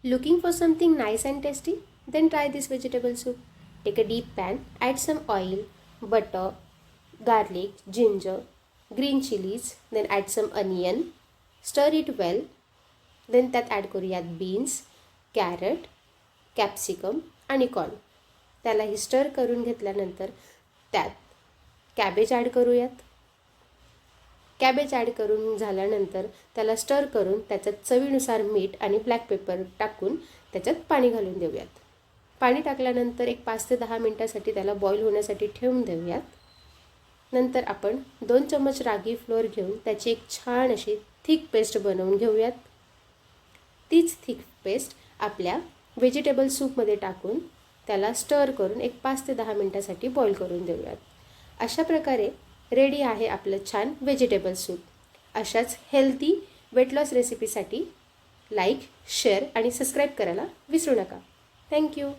Looking for something nice and tasty? Then try this vegetable soup. Take a deep pan, add some oil, butter, garlic, ginger, green chilies, then add some onion, stir it well. Then त्यात add करूयात beans, carrot, capsicum आणि corn. त्यालाही स्टर करून घेतल्यानंतर त्यात cabbage add करूयात. Cabbage add करून झाल्यानंतर त्याला स्टर करून त्याच्यात चवीनुसार मीठ आणि ब्लॅक पेपर टाकून त्याच्यात पाणी घालून देऊयात. पाणी टाकल्यानंतर एक 5 ते 10 मिनटासाठी त्याला बॉईल होण्यासाठी ठेवून देऊयात. नंतर आपण 2 चम्मच रागी फ्लोअर घेऊन त्याची एक छान अशी थिक पेस्ट बनवून घेऊयात. तीच थिक पेस्ट आपल्या व्हेजिटेबल सूपमध्ये टाकून त्याला स्टर करून एक 5 ते 10 मिनटासाठी बॉईल करून देऊयात. अशा प्रकारे रेडी आहे आपलं छान व्हेजिटेबल सूप. अशाच हेल्दी वेट लॉस रेसिपीसाठी लाईक, शेअर आणि सबस्क्राईब करायला विसरू नका. थँक्यू.